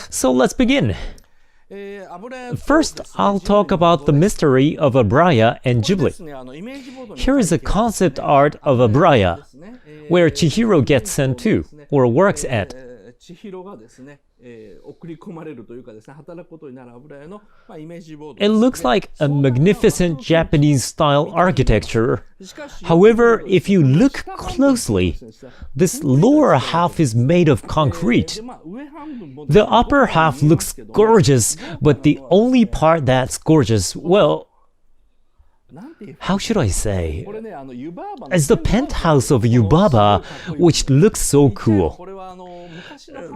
So let's begin. First, I'll talk about the mystery of Aburaya and Ghibli. Here is a concept art of Aburaya, where Chihiro gets sent to, or works at. It looks like a magnificent Japanese-style architecture. However, if you look closely, this lower half is made of concrete. The upper half looks gorgeous, but the only part that's gorgeous, well, how should I say? As the penthouse of Yubaba, which looks so cool.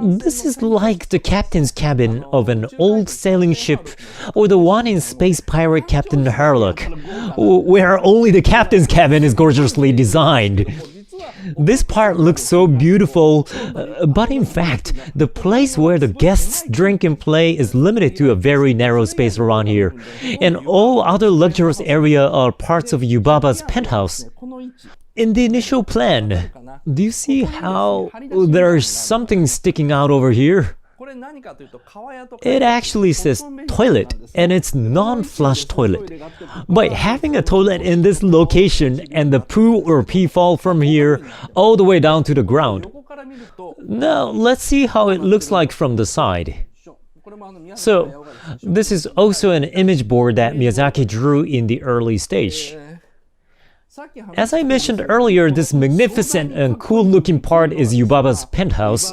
This is like the captain's cabin of an old sailing ship, or the one in Space Pirate Captain Harlock, where only the captain's cabin is gorgeously designed. This part looks so beautiful, but in fact, the place where the guests drink and play is limited to a very narrow space around here, and all other luxurious areas are parts of Yubaba's penthouse. In the initial plan, do you see how there's something sticking out over here? It actually says toilet, and it's non-flush toilet. By having a toilet in this location and the poo or pee fall from here all the way down to the ground. Now, let's see how it looks like from the side. So, this is also an image board that Miyazaki drew in the early stage. As I mentioned earlier, this magnificent and cool-looking part is Yubaba's penthouse.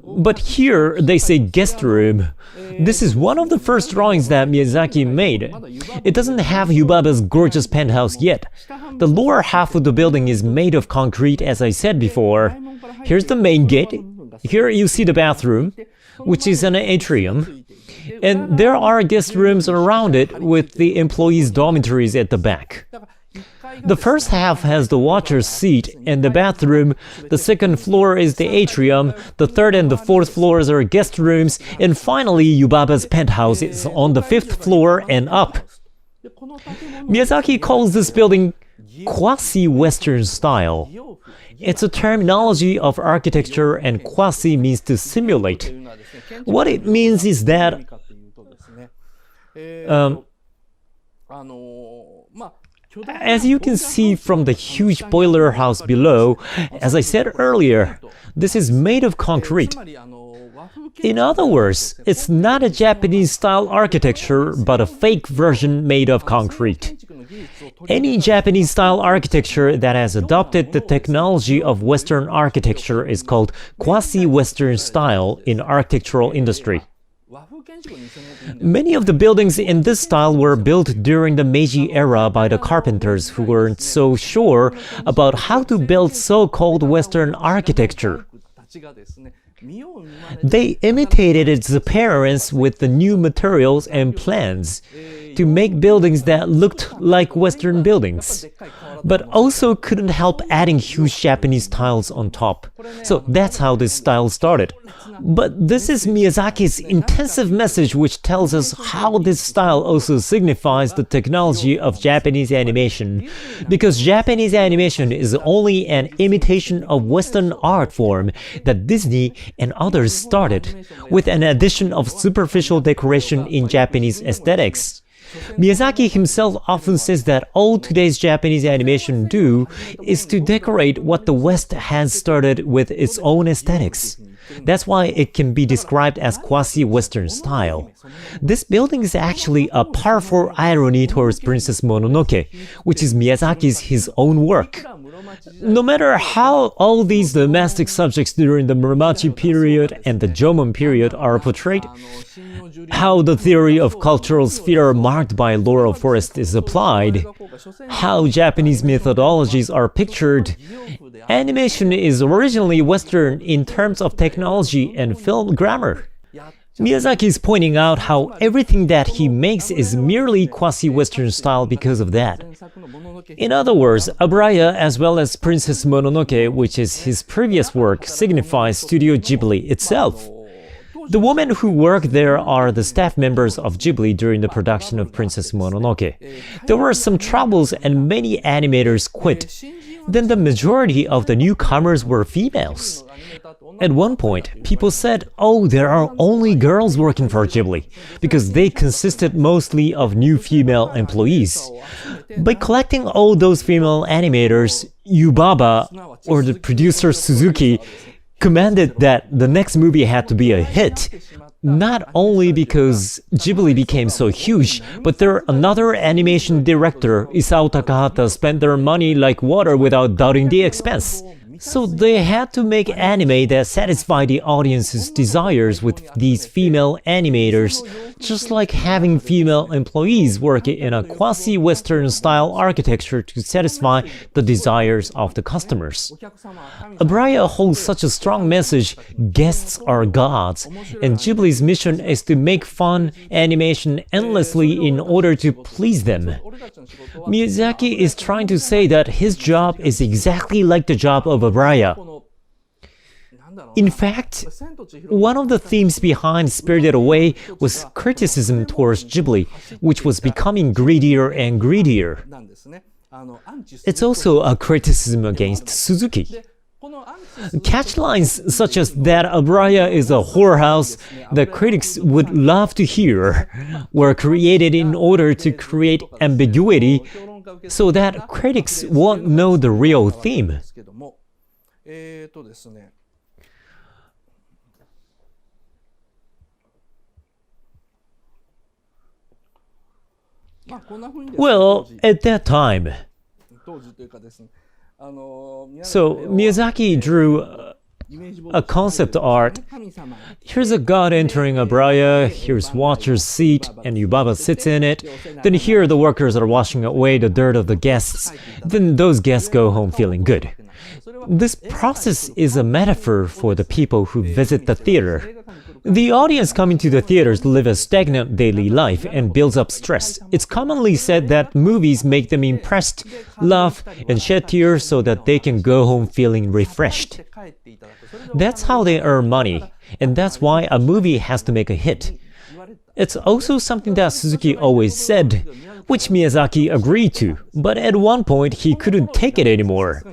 But here, they say guest room. This is one of the first drawings that Miyazaki made. It doesn't have Yubaba's gorgeous penthouse yet. The lower half of the building is made of concrete, as I said before. Here's the main gate. Here you see the bathroom, which is an atrium. And there are guest rooms around it with the employees' dormitories at the back. The first half has the watcher's seat and the bathroom, the second floor is the atrium, the third and the fourth floors are guest rooms, and finally Yubaba's penthouse is on the fifth floor and up. Miyazaki calls this building quasi-Western style. It's a terminology of architecture, and quasi means to simulate. What it means is that as you can see from the huge boiler house below, as I said earlier, this is made of concrete. In other words, it's not a Japanese-style architecture, but a fake version made of concrete. Any Japanese-style architecture that has adopted the technology of Western architecture is called quasi-Western style in architectural industry. Many of the buildings in this style were built during the Meiji era by the carpenters who weren't so sure about how to build so-called Western architecture. They imitated its appearance with the new materials and plans to make buildings that looked like Western buildings, but also couldn't help adding huge Japanese tiles on top. So that's how this style started. But this is Miyazaki's intensive message, which tells us how this style also signifies the technology of Japanese animation, because Japanese animation is only an imitation of Western art form that Disney and others started, with an addition of superficial decoration in Japanese aesthetics. Miyazaki himself often says that all today's Japanese animation do is to decorate what the West has started with its own aesthetics. That's why it can be described as quasi-Western style. This building is actually a powerful irony towards Princess Mononoke, which is Miyazaki's his own work. No matter how all these domestic subjects during the Muromachi period and the Jomon period are portrayed, how the theory of cultural sphere marked by laurel forest is applied, how Japanese methodologies are pictured, animation is originally Western in terms of technology and film grammar. Miyazaki is pointing out how everything that he makes is merely quasi-Western style because of that. In other words, Aburaya as well as Princess Mononoke, which is his previous work, signifies Studio Ghibli itself. The women who work there are the staff members of Ghibli during the production of Princess Mononoke. There were some troubles and many animators quit. then the majority of the newcomers were females. At one point, people said, oh, there are only girls working for Ghibli, because they consisted mostly of new female employees. By collecting all those female animators, Yubaba, or the producer Suzuki, commanded that the next movie had to be a hit. Not only because Ghibli became so huge, but their another animation director, Isao Takahata, spent their money like water without doubting the expense. So they had to make anime that satisfied the audience's desires with these female animators, just like having female employees work in a quasi-Western style architecture to satisfy the desires of the customers. Aburaya holds such a strong message, guests are gods, and Ghibli's mission is to make fun animation endlessly in order to please them. Miyazaki is trying to say that his job is exactly like the job of Aburaya. In fact, one of the themes behind Spirited Away was criticism towards Ghibli, which was becoming greedier and greedier. It's also a criticism against Suzuki. Catchlines such as that Aburaya is a whorehouse that critics would love to hear were created in order to create ambiguity so that critics won't know the real theme. Well, at that time, so Miyazaki drew a concept art. Here's a god entering Aburaya, here's Watcher's seat, and Yubaba sits in it. Then here the workers are washing away the dirt of the guests. Then those guests go home feeling good. This process is a metaphor for the people who visit the theater. The audience coming to the theaters live a stagnant daily life and builds up stress. It's commonly said that movies make them impressed, laugh, and shed tears so that they can go home feeling refreshed. That's how they earn money, and that's why a movie has to make a hit. It's also something that Suzuki always said, which Miyazaki agreed to, but at one point he couldn't take it anymore.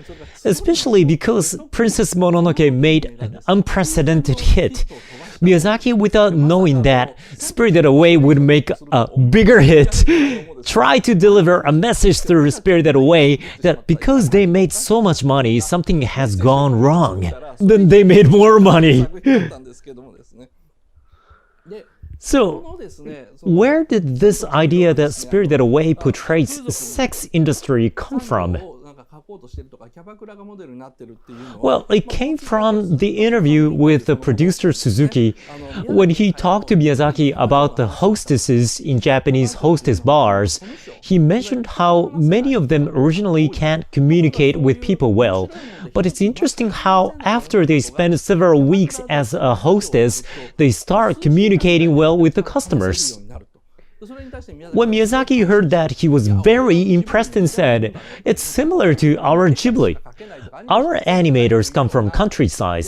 Especially because Princess Mononoke made an unprecedented hit. Miyazaki, without knowing that Spirited Away would make a bigger hit, tried to deliver a message through Spirited Away that because they made so much money, something has gone wrong. Then they made more money. So, where did this idea that Spirited Away portrays the sex industry come from? Well, it came from the interview with the producer Suzuki when he talked to Miyazaki about the hostesses in Japanese hostess bars. He mentioned how many of them originally can't communicate with people well, but it's interesting how after they spend several weeks as a hostess, they start communicating well with the customers. When Miyazaki heard that, he was very impressed and said, "It's similar to our Ghibli. Our animators come from countryside,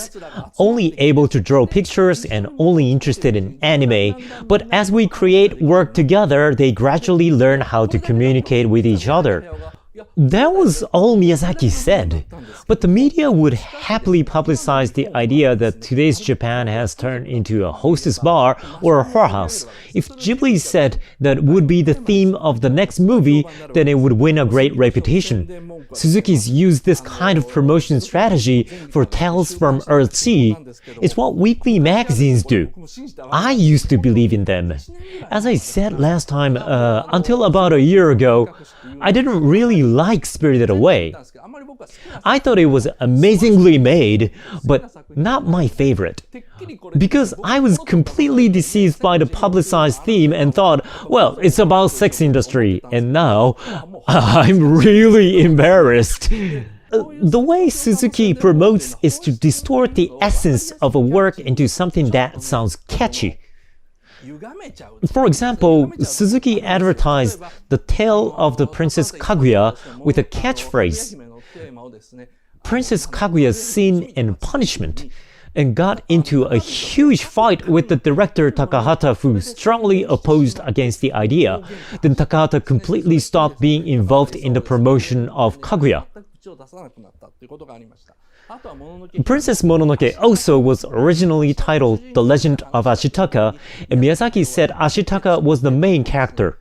only able to draw pictures and only interested in anime, but as we create work together, they gradually learn how to communicate with each other." That was all Miyazaki said, but the media would happily publicize the idea that today's Japan has turned into a hostess bar or a whorehouse. If Ghibli said that would be the theme of the next movie, then it would win a great reputation. Suzuki's used this kind of promotion strategy for Tales from Earthsea. It's what weekly magazines do. I used to believe in them. As I said last time, until about a year ago, I didn't really like Spirited Away. I thought it was amazingly made, but not my favorite. Because I was completely deceived by the publicized theme and thought, well, it's about sex industry, and now I'm really embarrassed. The way Suzuki promotes is to distort the essence of a work into something that sounds catchy. For example, Suzuki advertised the tale of the Princess Kaguya with a catchphrase, "Princess Kaguya's Sin and Punishment," and got into a huge fight with the director Takahata, who strongly opposed against the idea. Then Takahata completely stopped being involved in the promotion of Kaguya. Princess Mononoke also was originally titled The Legend of Ashitaka, and Miyazaki said Ashitaka was the main character.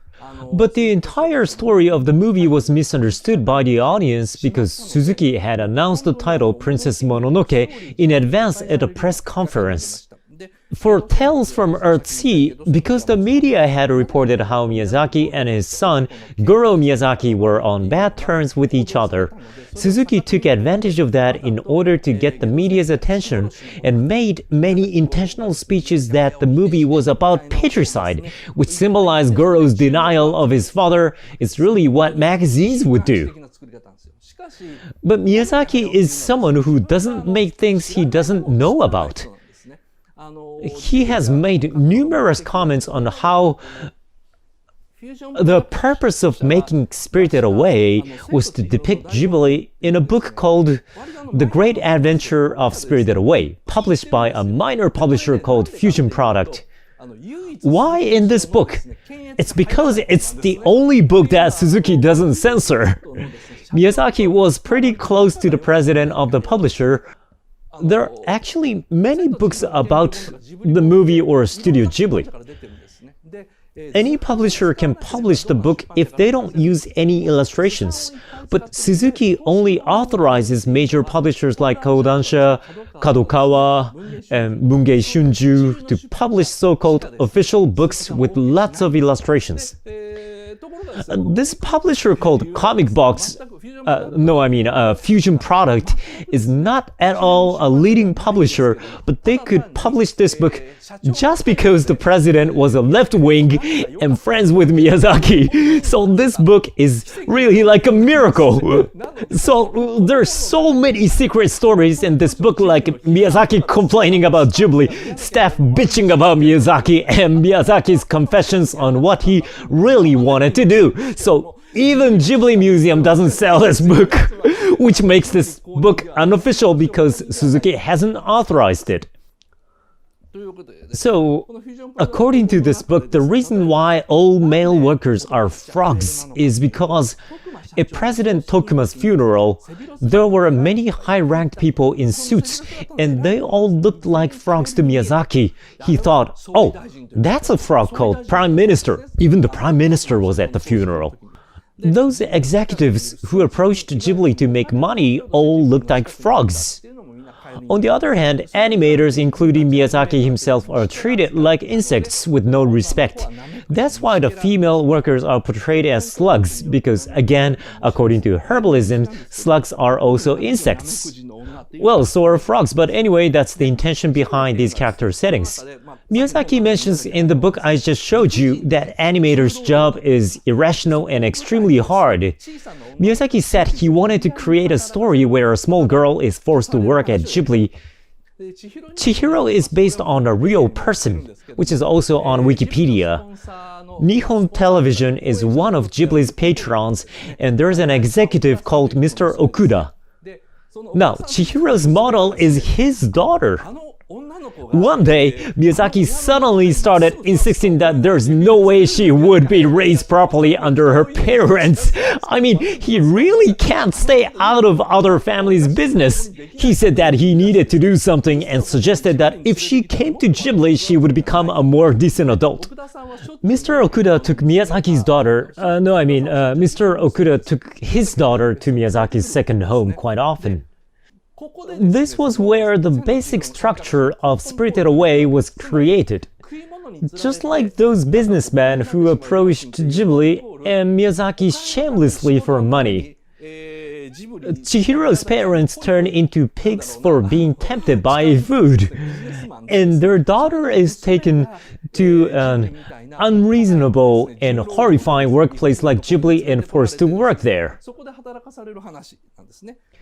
But the entire story of the movie was misunderstood by the audience because Suzuki had announced the title Princess Mononoke in advance at a press conference. For Tales from Earthsea, because the media had reported how Miyazaki and his son, Goro Miyazaki, were on bad terms with each other, Suzuki took advantage of that in order to get the media's attention and made many intentional speeches that the movie was about patricide, which symbolized Goro's denial of his father. It's really what magazines would do. But Miyazaki is someone who doesn't make things he doesn't know about. He has made numerous comments on how the purpose of making Spirited Away was to depict Ghibli in a book called The Great Adventure of Spirited Away, published by a minor publisher called Fusion Product. Why in this book? It's because it's the only book that Suzuki doesn't censor. Miyazaki was pretty close to the president of the publisher. There are actually many books about the movie or Studio Ghibli. Any publisher can publish the book if they don't use any illustrations, but Suzuki only authorizes major publishers like Kodansha, Kadokawa, and Bungei Shunju to publish so-called official books with lots of illustrations. This publisher called Comic Box, Fusion Product, is not at all a leading publisher, but they could publish this book just because the president was a left-wing and friends with Miyazaki. So this book is really like a miracle. So there's so many secret stories in this book, like Miyazaki complaining about Ghibli, staff bitching about Miyazaki, and Miyazaki's confessions on what he really wanted to do. So even Ghibli Museum doesn't sell this book, which makes this book unofficial because Suzuki hasn't authorized it. So, according to this book, the reason why all male workers are frogs is because at President Tokuma's funeral, there were many high-ranked people in suits, and they all looked like frogs to Miyazaki. He thought, oh, that's a frog called Prime Minister. Even the Prime Minister was at the funeral. Those executives who approached Ghibli to make money all looked like frogs. On the other hand, animators, including Miyazaki himself, are treated like insects with no respect. That's why the female workers are portrayed as slugs, because again, according to herbalism, slugs are also insects. Well, so are frogs, but anyway, that's the intention behind these character settings. Miyazaki mentions in the book I just showed you that animators' job is irrational and extremely hard. Miyazaki said he wanted to create a story where a small girl is forced to work at Ghibli. Chihiro is based on a real person, which is also on Wikipedia. Nihon Television is one of Ghibli's patrons, and there's an executive called Mr. Okuda. Now, Chihiro's model is his daughter. One day, Miyazaki suddenly started insisting that there's no way she would be raised properly under her parents. I mean, he really can't stay out of other families' business. He said that he needed to do something and suggested that if she came to Ghibli, she would become a more decent adult. Mr. Okuda took Miyazaki's daughter, Mr. Okuda took his daughter to Miyazaki's second home quite often. This was where the basic structure of Spirited Away was created. Just like those businessmen who approached Ghibli and Miyazaki shamelessly for money. Chihiro's parents turned into pigs for being tempted by food, and their daughter is taken to an unreasonable and horrifying workplace like Ghibli and forced to work there.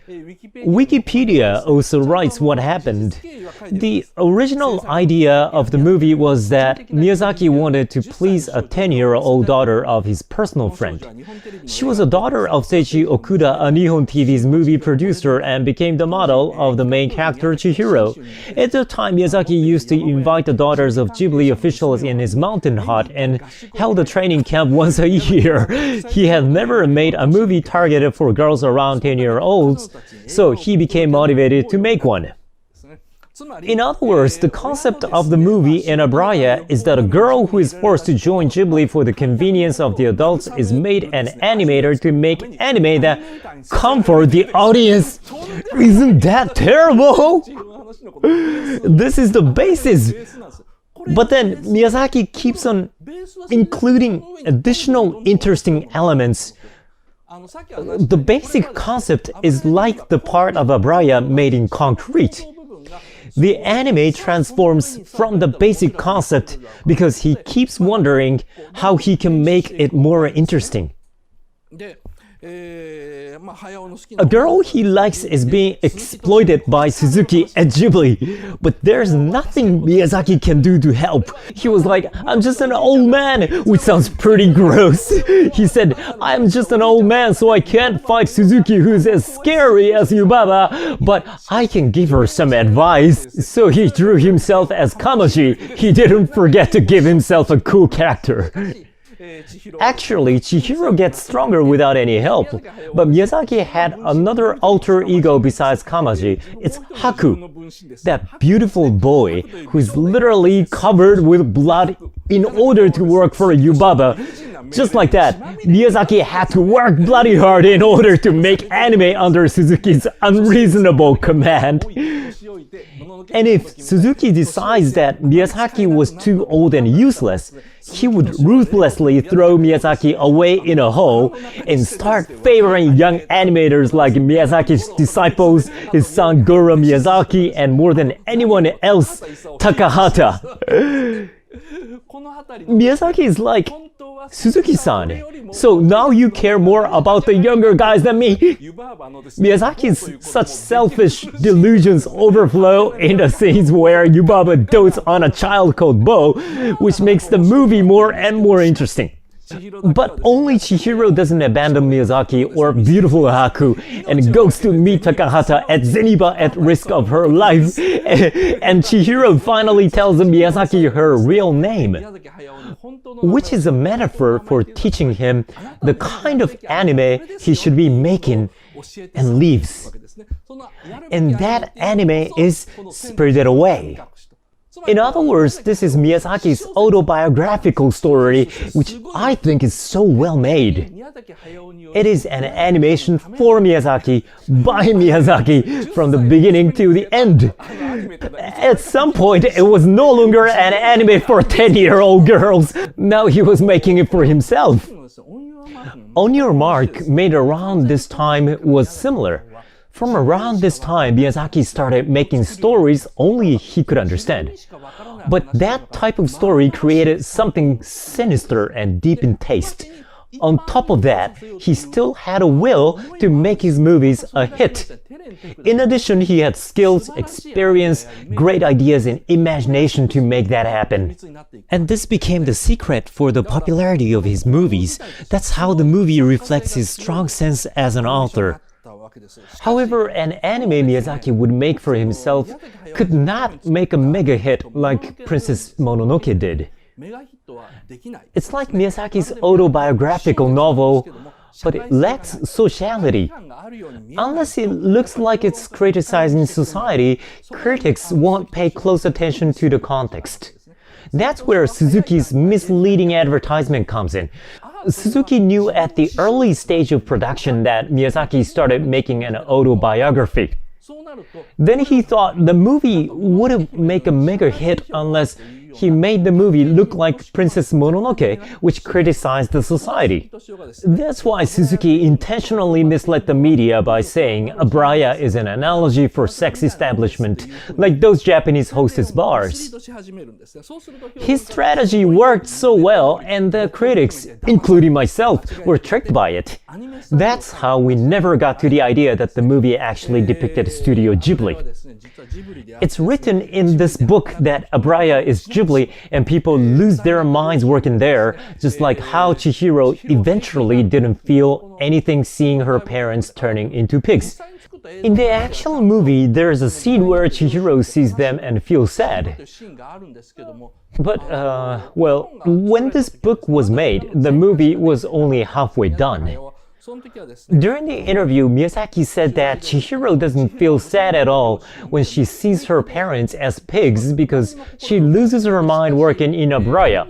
Wikipedia also writes what happened. The original idea of the movie was that Miyazaki wanted to please a 10-year-old daughter of his personal friend. She was a daughter of Seiichi Okuda, a Nihon TV's movie producer, and became the model of the main character Chihiro. At the time, Miyazaki used to invite the daughters of Ghibli officials officials in his mountain hut and held a training camp once a year. He had never made a movie targeted for girls around 10-year-olds, so he became motivated to make one. In other words, the concept of the movie in Aburaya is that a girl who is forced to join Ghibli for the convenience of the adults is made an animator to make anime that comfort the audience. Isn't that terrible? This is the basis. But then Miyazaki keeps on including additional interesting elements. The basic concept is like the part of Aburaya made in concrete. The anime transforms from the basic concept because he keeps wondering how he can make it more interesting. A girl he likes is being exploited by Suzuki at Ghibli, but there's nothing Miyazaki can do to help. He was like, I'm just an old man, which sounds pretty gross. He said, I'm just an old man, so I can't fight Suzuki, who's as scary as Yubaba, but I can give her some advice. So he drew himself as Kamaji. He didn't forget to give himself a cool character. Actually, Chihiro gets stronger without any help, but Miyazaki had another alter ego besides Kamaji. It's Haku, that beautiful boy who's literally covered with blood in order to work for Yubaba. Just like that, Miyazaki had to work bloody hard in order to make anime under Suzuki's unreasonable command. And if Suzuki decides that Miyazaki was too old and useless, he would ruthlessly throw Miyazaki away in a hole and start favoring young animators like Miyazaki's disciples, his son Goro Miyazaki, and more than anyone else, Takahata. Miyazaki is like Suzuki-san. So now you care more about the younger guys than me. Miyazaki's such selfish delusions overflow in the scenes where Yubaba dotes on a child called Bo, which makes the movie more and more interesting. But only Chihiro doesn't abandon Miyazaki or beautiful Haku and goes to meet Takahata at Zeniba at risk of her life. And Chihiro finally tells Miyazaki her real name, which is a metaphor for teaching him the kind of anime he should be making, and leaves. And that anime is Spirited Away. In other words, this is Miyazaki's autobiographical story, which I think is so well made. It is an animation for Miyazaki, by Miyazaki, from the beginning to the end. At some point, it was no longer an anime for 10-year-old girls. Now he was making it for himself. On Your Mark, made around this time, was similar. From around this time, Miyazaki started making stories only he could understand. But that type of story created something sinister and deep in taste. On top of that, he still had a will to make his movies a hit. In addition, he had skills, experience, great ideas, and imagination to make that happen. And this became the secret for the popularity of his movies. That's how the movie reflects his strong sense as an author. However, an anime Miyazaki would make for himself could not make a mega hit like Princess Mononoke did. It's like Miyazaki's autobiographical novel, but it lacks sociality. Unless it looks like it's criticizing society, critics won't pay close attention to the context. That's where Suzuki's misleading advertisement comes in. Suzuki knew at the early stage of production that Miyazaki started making an autobiography. Then he thought the movie wouldn't make a mega hit unless he made the movie look like Princess Mononoke, which criticized the society. That's why Suzuki intentionally misled the media by saying Aburaya is an analogy for sex establishment, like those Japanese hostess bars. His strategy worked so well, and the critics, including myself, were tricked by it. That's how we never got to the idea that the movie actually depicted Studio Ghibli. It's written in this book that Aburaya is Ghibli and people lose their minds working there, just like how Chihiro eventually didn't feel anything seeing her parents turning into pigs. In the actual movie, there's a scene where Chihiro sees them and feels sad. But, well, when this book was made, the movie was only halfway done. During the interview, Miyazaki said that Chihiro doesn't feel sad at all when she sees her parents as pigs because she loses her mind working in Aburaya.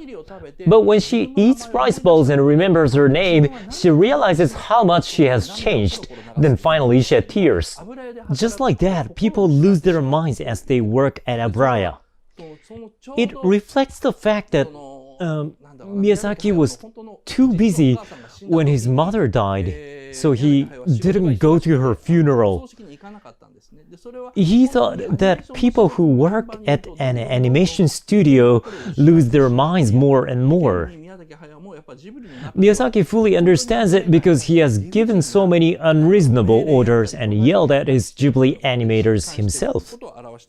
But when she eats rice balls and remembers her name, she realizes how much she has changed, then finally shed tears. Just like that, people lose their minds as they work at Aburaya. It reflects the fact that Miyazaki was too busy when his mother died, so he didn't go to her funeral. He thought that people who work at an animation studio lose their minds more and more. Miyazaki fully understands it because he has given so many unreasonable orders and yelled at his Ghibli animators himself.